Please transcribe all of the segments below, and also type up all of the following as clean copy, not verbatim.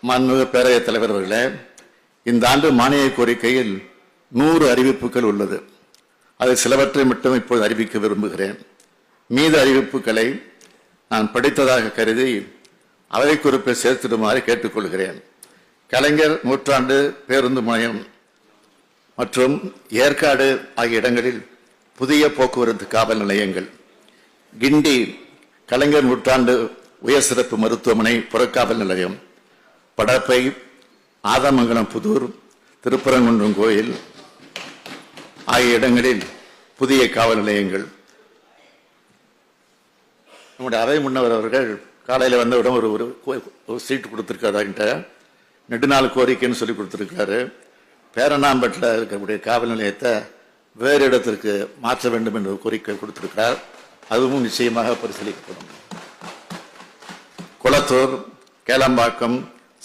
மாண்புமிகு பேரவைத் தலைவர் அவர்களே, இந்த ஆண்டு மானிய கோரிக்கையில் 100 அறிவிப்புகள் உள்ளது. அதில் சிலவற்றை மட்டும் இப்போது அறிவிக்க விரும்புகிறேன். மீத அறிவிப்புகளை நான் படித்ததாக கருதி அவை குறிப்பில் சேர்த்திடுமாறு கேட்டுக்கொள்கிறேன். கலைஞர் நூற்றாண்டு பேருந்து முனையம் மற்றும் ஏற்காடு ஆகிய இடங்களில் புதிய போக்குவரத்து காவல் நிலையங்கள், கிண்டி கலைஞர் நூற்றாண்டு உயர் சிறப்பு மருத்துவமனை புறக்காவல் நிலையம், படப்பை ஆதமங்கலம் புதூர் திருப்பரங்குன்றம் கோயில் ஆகிய இடங்களில் புதிய காவல் நிலையங்கள். நம்முடைய அவை முன்னவர் அவர்கள் காலையில் வந்தவிடம் ஒரு சீட்டு கொடுத்துருக்காருங்கிட்ட நெடுநாள் கோரிக்கைன்னு சொல்லி கொடுத்துருக்காரு. பேரணாம்பட்டில் இருக்கக்கூடிய காவல் நிலையத்தை வேறு இடத்திற்கு மாற்ற வேண்டும் என்ற கோரிக்கை கொடுத்திருக்கிறார். அதுவும் நிச்சயமாக பரிசீலிக்கப்படும். குளத்தூர், கேளம்பாக்கம்,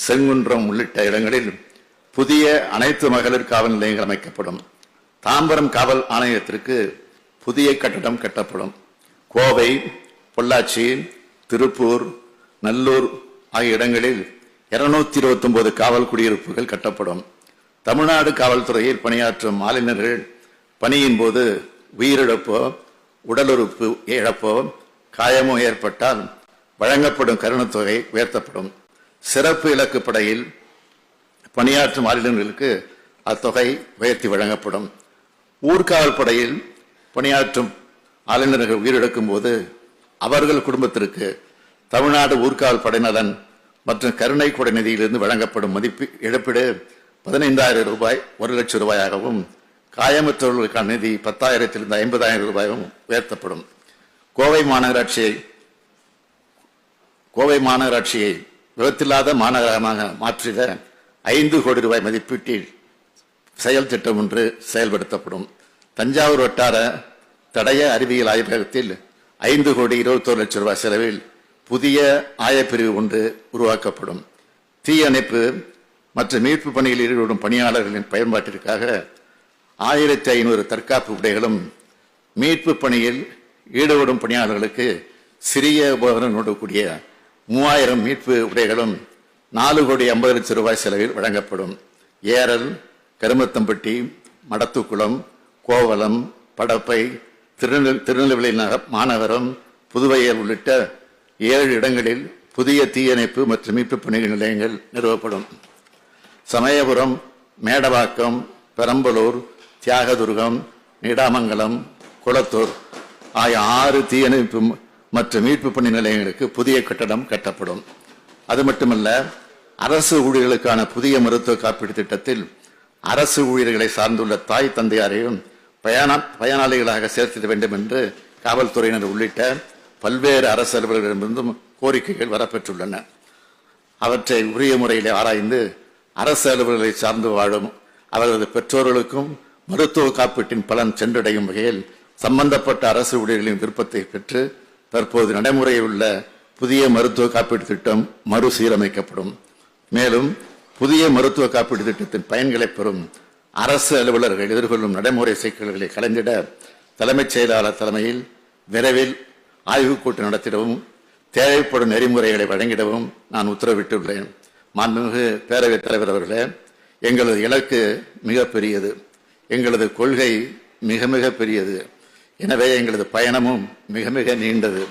செங்குன்றம் உள்ளிட்ட இடங்களில் புதிய அனைத்து மகளிர் காவல் நிலையங்கள் அமைக்கப்படும். தாம்பரம் காவல் ஆணையத்திற்கு புதிய கட்டடம் கட்டப்படும். கோவை, பொள்ளாச்சி, திருப்பூர், நல்லூர் ஆகிய இடங்களில் 229 காவல் குடியிருப்புகள் கட்டப்படும். தமிழ்நாடு காவல்துறையில் பணியாற்றும் ஆளுநர்கள் பணியின் போது உயிரிழப்போ, உடலுறுப்பு இழப்போ, காயமோ ஏற்பட்டால் வழங்கப்படும் கருணத்தொகை உயர்த்தப்படும். சிறப்பு இலக்கு படையில் பணியாற்றும் ஆளுநர்களுக்கு அத்தொகை உயர்த்தி வழங்கப்படும். ஊர்காவல் படையில் பணியாற்றும் ஆளுநர்கள் உயிரிழக்கும் போது அவர்கள் குடும்பத்திற்கு தமிழ்நாடு ஊர்காவல் படையினரன் மற்றும் கருணை கொடை நிதியிலிருந்து வழங்கப்படும் மதிப்பு இழப்பீடு 15,000 ரூபாய் 1 லட்சம் ரூபாயாகவும், காயமற்றவர்களுக்கான நிதி 10,000 50,000 ரூபாயும் உயர்த்தப்படும். கோவை மாநகராட்சியை விபத்தில்லாத மாநகரமாக மாற்றிட 5 கோடி ரூபாய் மதிப்பீட்டில் செயல் திட்டம் ஒன்று செயல்படுத்தப்படும். தஞ்சாவூர் வட்டார தடய அறிவியல் ஆய்வகத்தில் 5 கோடி 21 லட்சம் ரூபாய் செலவில் புதிய ஆயப்பிரிவு ஒன்று உருவாக்கப்படும். தீயணைப்பு மற்றும் மீட்பு பணியில் ஈடுபடும் பணியாளர்களின் பயன்பாட்டிற்காக 1500 தற்காப்பு உடைகளும், மீட்பு பணியில் ஈடுபடும் பணியாளர்களுக்கு சிறிய உபகரணங்களோடு கூடிய 3000 மீட்பு உடைகளும் 4 கோடி 50 லட்சம் ரூபாய் செலவில் வழங்கப்படும். ஏரல், கருமத்தம்பட்டி, மடத்துக்குளம், கோவலம், படப்பை, திருநெல்வேலி மாநகரம், புதுவையில் உள்ளிட்ட 7 இடங்களில் புதிய தீயணைப்பு மற்றும் மீட்பு பணிகள் நிலையங்கள் நிறுவப்படும். சமயபுரம், மேடவாக்கம், பெரம்பலூர், தியாகதுர்கம், நீடாமங்கலம், குளத்தூர் ஆகிய 6 தீயணைப்பு மற்றும் மீட்பு பணி நிலையங்களுக்கு புதிய கட்டடம் கட்டப்படும். அது மட்டுமல்ல, அரசு ஊழியர்களுக்கான புதிய மருத்துவ காப்பீடு திட்டத்தில் அரசு ஊழியர்களை சார்ந்துள்ள தாய் தந்தையாரையும் பயனாளிகளாக சேர்த்திட வேண்டும் என்று காவல்துறையினர் உள்ளிட்ட பல்வேறு அரசு அலுவலர்களிடமிருந்தும் கோரிக்கைகள் வரப்பெற்றுள்ளன. அவற்றை உரிய முறையில் ஆராய்ந்து அரசு அலுவலர்களை சார்ந்து வாழும் அவர்களது பெற்றோர்களுக்கும் மருத்துவ காப்பீட்டின் பலன் சென்றடையும் வகையில் சம்பந்தப்பட்ட அரசு ஊழியர்களின் விருப்பத்தை பெற்று தற்போது நடைமுறையில் உள்ள புதிய மருத்துவ காப்பீடு திட்டம் மறுசீரமைக்கப்படும். மேலும் புதிய மருத்துவ காப்பீடு திட்டத்தின் பயன்களை பெறும் அரசு அலுவலர்கள் எதிர்கொள்ளும் நடைமுறை சிக்கல்களை கலைந்திட தலைமைச் செயலாளர் தலைமையில் விரைவில் ஆய்வுக் கூட்டம் நடத்திடவும் தேவைப்படும் நெறிமுறைகளை வழங்கிடவும் நான் உத்தரவிட்டுள்ளேன். மாண்புமிகு பேரவைத் தலைவர் அவர்களே, எங்களது இலக்கு மிகப்பெரியது, எங்களது கொள்கை மிக மிக பெரியது. எனவே எங்களது பயணமும் மிக மிக நீண்டது.